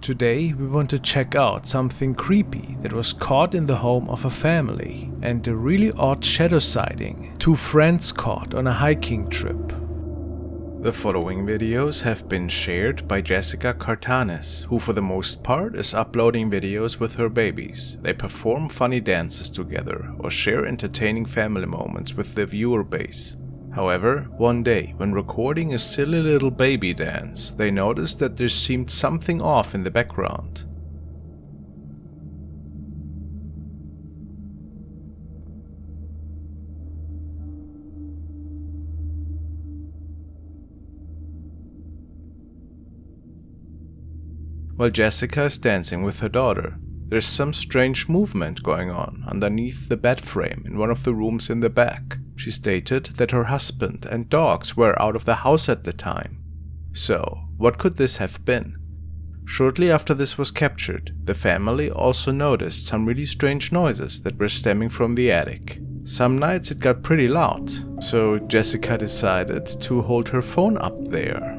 Today we want to check out something creepy that was caught in the home of a family, and a really odd shadow sighting 2 friends caught on a hiking trip. The following videos have been shared by Jessica Cartanes, who for the most part is uploading videos with her babies. They perform funny dances together or share entertaining family moments with their viewer base. However, one day, when recording a silly little baby dance, they noticed that there seemed something off in the background. While Jessica is dancing with her daughter, there's some strange movement going on underneath the bed frame in one of the rooms in the back. She stated that her husband and dogs were out of the house at the time. So, what could this have been? Shortly after this was captured, the family also noticed some really strange noises that were stemming from the attic. Some nights it got pretty loud, so Jessica decided to hold her phone up there.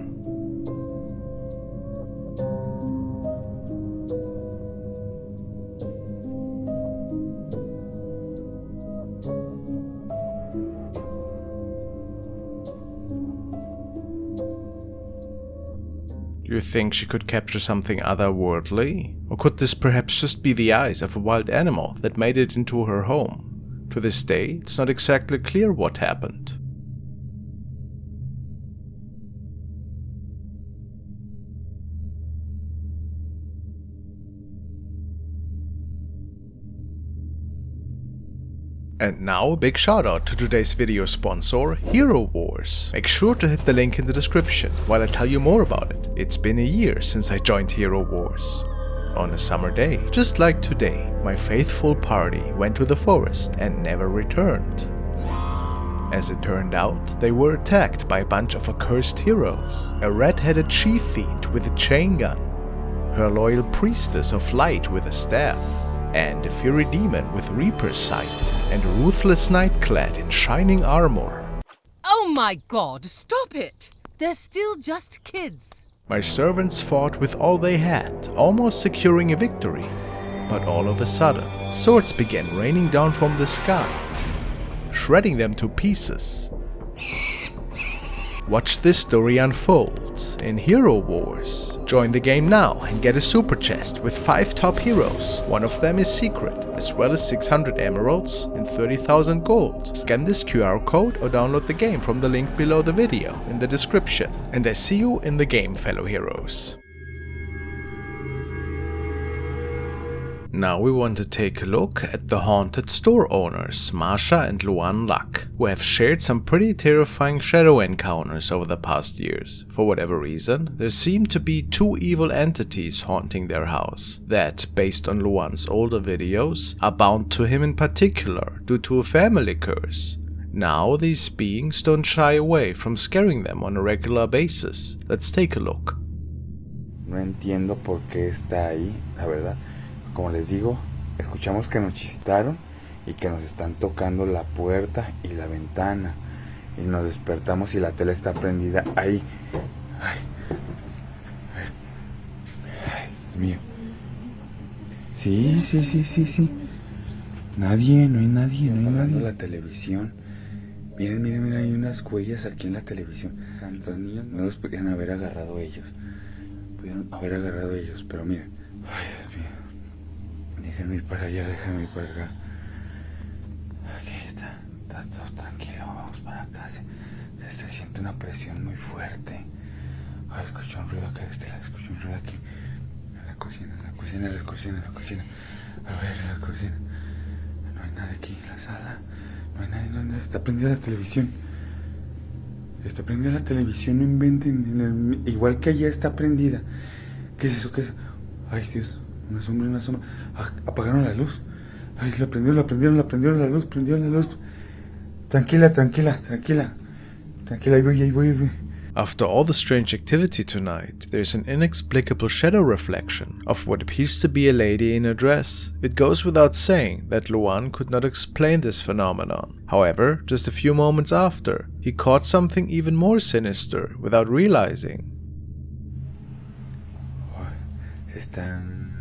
Do you think she could capture something otherworldly? Or could this perhaps just be the eyes of a wild animal that made it into her home? To this day, it's not exactly clear what happened. And now a big shout out to today's video sponsor, Hero Wars. Make sure to hit the link in the description while I tell you more about it. It's been a year since I joined Hero Wars. On a summer day, just like today, my faithful party went to the forest and never returned. As it turned out, they were attacked by a bunch of accursed heroes. A red-headed she-fiend with a chain gun, her loyal priestess of light with a staff, and a fiery demon with Reaper's sight, and a ruthless knight clad in shining armor. Oh my god, stop it! They're still just kids. My servants fought with all they had, almost securing a victory. But all of a sudden, swords began raining down from the sky, shredding them to pieces. Watch this story unfold in Hero Wars. Join the game now and get a super chest with 5 top heroes. One of them is secret, as well as 600 emeralds and 30,000 gold. Scan this QR code or download the game from the link below the video in the description. And I see you in the game, fellow heroes. Now we want to take a look at the haunted store owners, Marsha and Luan Luck, who have shared some pretty terrifying shadow encounters over the past years. For whatever reason, there seem to be 2 evil entities haunting their house that, based on Luan's older videos, are bound to him in particular due to a family curse. Now these beings don't shy away from scaring them on a regular basis. Let's take a look. No entiendo por qué está ahí, la verdad. Como les digo, escuchamos que nos chistaron y que nos están tocando la puerta y la ventana. Y nos despertamos y la tele está prendida ahí. Ay, mío. Sí. Nadie, no hay nadie. La televisión. Miren, hay unas huellas aquí en la televisión. Los niños no los podían haber agarrado ellos. Pero miren. Ay, Dios mío. Déjenme ir para allá, déjenme ir para acá. Aquí está todo tranquilo, vamos para acá. Se siente una presión muy fuerte. Ay, escucho un ruido acá de este lado, escucho un ruido aquí. En la cocina. A ver, en la cocina. No hay nada aquí, en la sala. No hay nadie. Está prendida la televisión. No inventen. Igual que allá está prendida. ¿Qué es eso? Ay, Dios. Una sombra. Apagaron la luz. Ay, la prendieron la luz. Tranquila. Ahí voy. After all the strange activity tonight, there's an inexplicable shadow reflection of what appears to be a lady in a dress. It goes without saying that Luan could not explain this phenomenon. However, just a few moments after, he caught something even more sinister without realizing. Se están...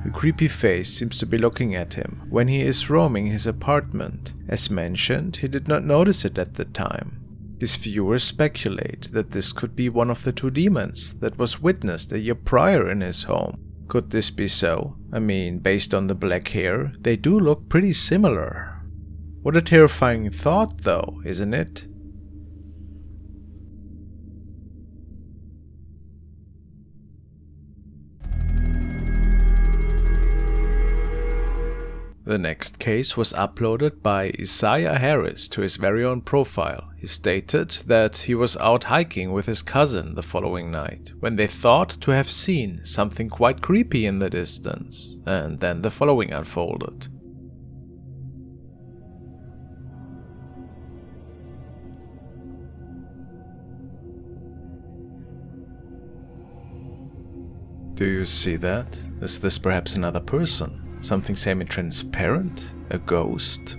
The creepy face seems to be looking at him when he is roaming his apartment. As mentioned, he did not notice it at the time. His viewers speculate that this could be one of the two demons that was witnessed a year prior in his home. Could this be so? I mean, based on the black hair, they do look pretty similar. What a terrifying thought though, isn't it? The next case was uploaded by Isaiah Harris to his very own profile. He stated that he was out hiking with his cousin the following night, when they thought to have seen something quite creepy in the distance, and then the following unfolded. Do you see that? Is this perhaps another person? Something semi-transparent? A ghost?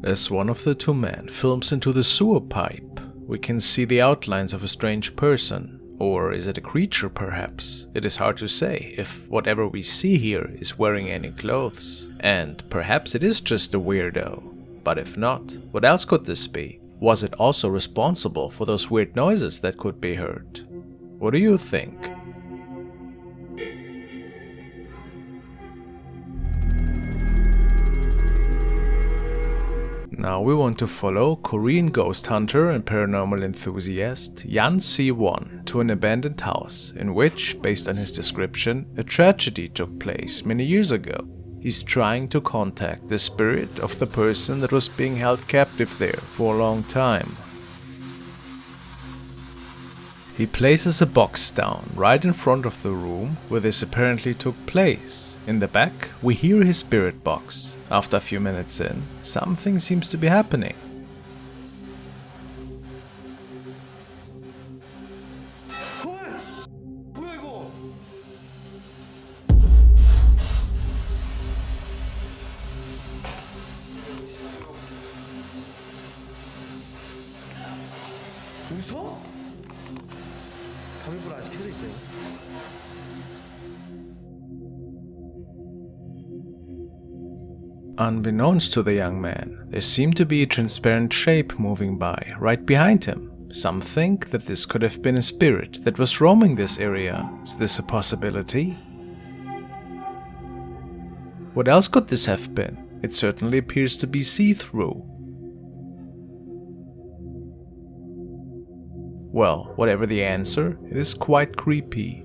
As one of the two men films into the sewer pipe, we can see the outlines of a strange person. Or is it a creature perhaps? It is hard to say if whatever we see here is wearing any clothes. And perhaps it is just a weirdo. But if not, what else could this be? Was it also responsible for those weird noises that could be heard? What do you think? Now we want to follow Korean ghost hunter and paranormal enthusiast Yan C1 to an abandoned house in which, based on his description, a tragedy took place many years ago. He's trying to contact the spirit of the person that was being held captive there for a long time. He places a box down right in front of the room where this apparently took place. In the back, we hear his spirit box. After a few minutes in, something seems to be happening. Unbeknownst to the young man, there seemed to be a transparent shape moving by right behind him. Some think that this could have been a spirit that was roaming this area. Is this a possibility? What else could this have been? It certainly appears to be see-through. Well, whatever the answer, it is quite creepy.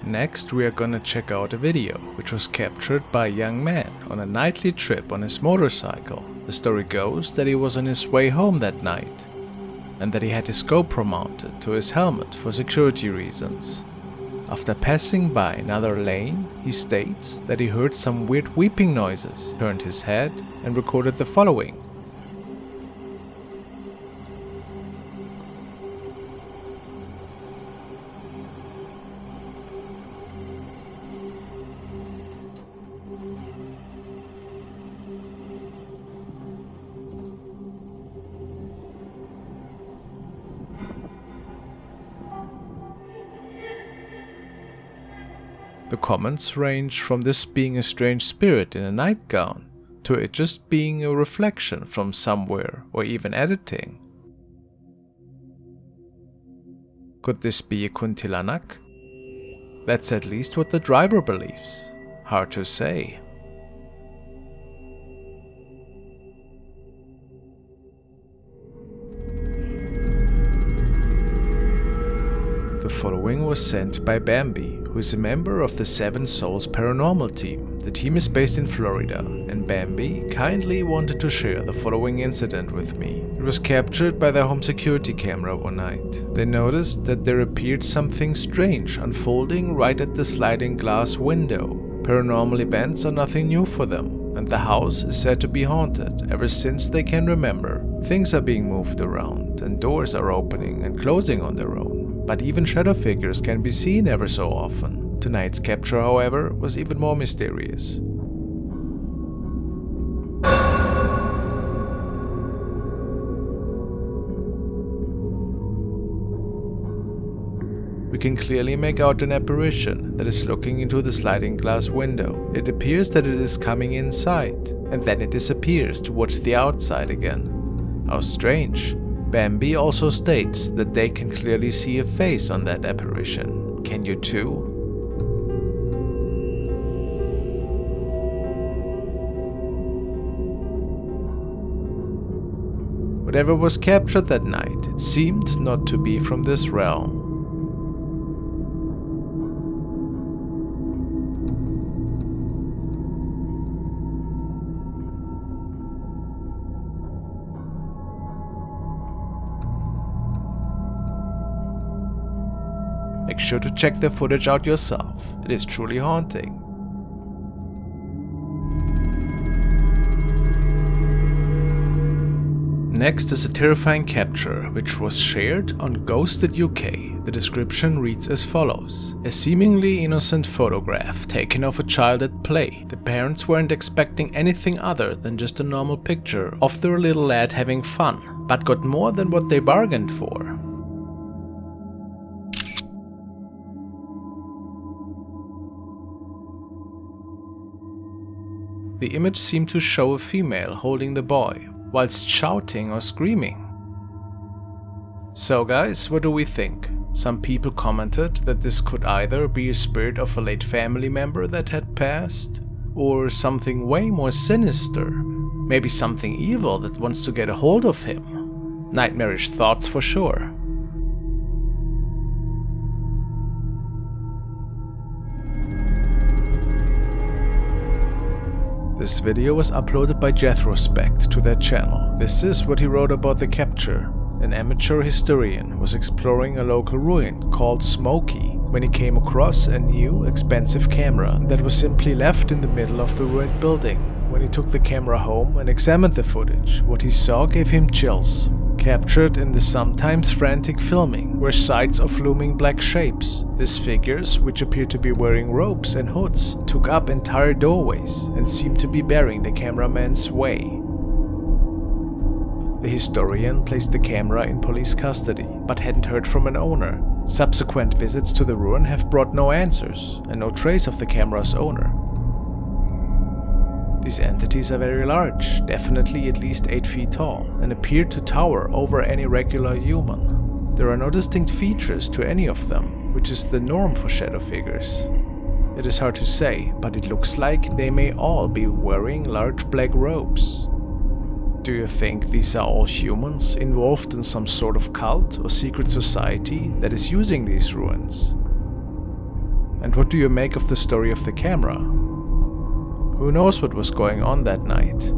Next, we are gonna check out a video which was captured by a young man on a nightly trip on his motorcycle. The story goes that he was on his way home that night and that he had his GoPro mounted to his helmet for security reasons. After passing by another lane, he states that he heard some weird weeping noises, turned his head and recorded the following. The comments range from this being a strange spirit in a nightgown to it just being a reflection from somewhere or even editing. Could this be a kuntilanak? That's at least what the driver believes. Hard to say. The following was sent by Bambi, who is a member of the Seven Souls paranormal team. The team is based in Florida, and Bambi kindly wanted to share the following incident with me. It was captured by their home security camera one night. They noticed that there appeared something strange unfolding right at the sliding glass window. Paranormal events are nothing new for them, and the house is said to be haunted ever since they can remember. Things are being moved around, and doors are opening and closing on their own, but even shadow figures can be seen ever so often. Tonight's capture, however, was even more mysterious. We can clearly make out an apparition that is looking into the sliding glass window. It appears that it is coming inside, and then it disappears towards the outside again. How strange. Bambi also states that they can clearly see a face on that apparition. Can you too? Whatever was captured that night seemed not to be from this realm. Make sure to check the footage out yourself. It is truly haunting. Next is a terrifying capture, which was shared on Ghosted UK. The description reads as follows. A seemingly innocent photograph taken of a child at play. The parents weren't expecting anything other than just a normal picture of their little lad having fun, but got more than what they bargained for. The image seemed to show a female holding the boy, whilst shouting or screaming. So guys, what do we think? Some people commented that this could either be a spirit of a late family member that had passed, or something way more sinister, maybe something evil that wants to get a hold of him. Nightmarish thoughts for sure. This video was uploaded by Jethrospect to their channel. This is what he wrote about the capture. An amateur historian was exploring a local ruin called Smoky when he came across a new, expensive camera that was simply left in the middle of the ruined building. When he took the camera home and examined the footage, what he saw gave him chills. Captured in the sometimes frantic filming were sights of looming black shapes. These figures, which appeared to be wearing robes and hoods, took up entire doorways and seemed to be bearing the cameraman's way. The historian placed the camera in police custody, but hadn't heard from an owner. Subsequent visits to the ruin have brought no answers, and no trace of the camera's owner. These entities are very large, definitely at least 8 feet tall, and appear to tower over any regular human. There are no distinct features to any of them, which is the norm for shadow figures. It is hard to say, but it looks like they may all be wearing large black robes. Do you think these are all humans involved in some sort of cult or secret society that is using these ruins? And what do you make of the story of the camera? Who knows what was going on that night?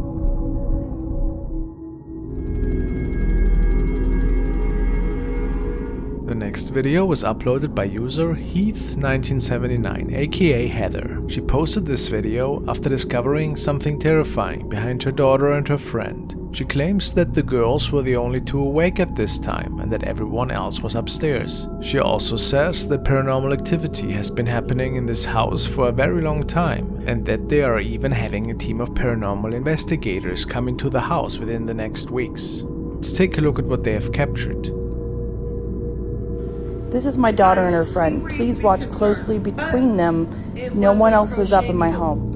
The next video was uploaded by user Heath1979, aka Heather. She posted this video after discovering something terrifying behind her daughter and her friend. She claims that the girls were the only two awake at this time and that everyone else was upstairs. She also says that paranormal activity has been happening in this house for a very long time and that they are even having a team of paranormal investigators coming to the house within the next weeks. Let's take a look at what they have captured. This is my daughter and her friend. Please watch closely between them. No one else was up in my home.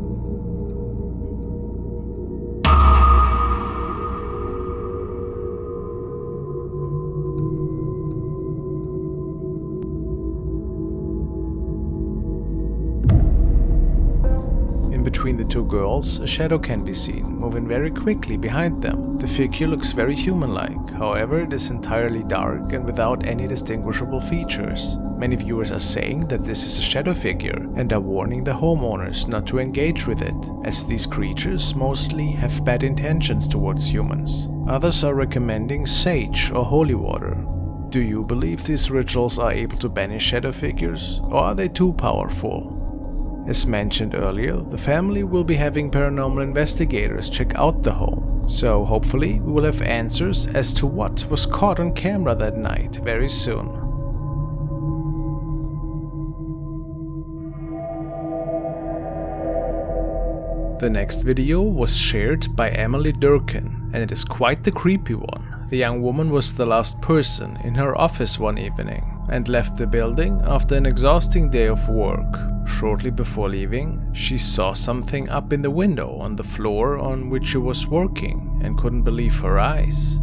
between the two girls, a shadow can be seen, moving very quickly behind them. The figure looks very human-like, however it is entirely dark and without any distinguishable features. Many viewers are saying that this is a shadow figure and are warning the homeowners not to engage with it, as these creatures mostly have bad intentions towards humans. Others are recommending sage or holy water. Do you believe these rituals are able to banish shadow figures, or are they too powerful? As mentioned earlier, the family will be having paranormal investigators check out the home, so hopefully we will have answers as to what was caught on camera that night very soon. The next video was shared by Emily Durkin, and it is quite the creepy one. The young woman was the last person in her office one evening and left the building after an exhausting day of work. Shortly before leaving, she saw something up in the window on the floor on which she was working and couldn't believe her eyes.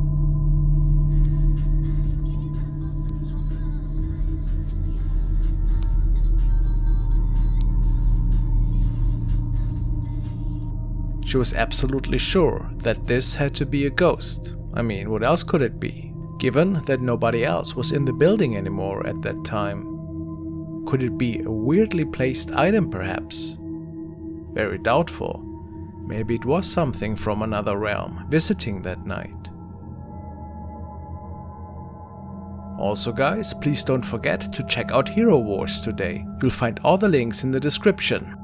She was absolutely sure that this had to be a ghost. I mean, what else could it be? Given that nobody else was in the building anymore at that time. Could it be a weirdly placed item perhaps? Very doubtful. Maybe it was something from another realm visiting that night. Also guys, please don't forget to check out Hero Wars today. You'll find all the links in the description.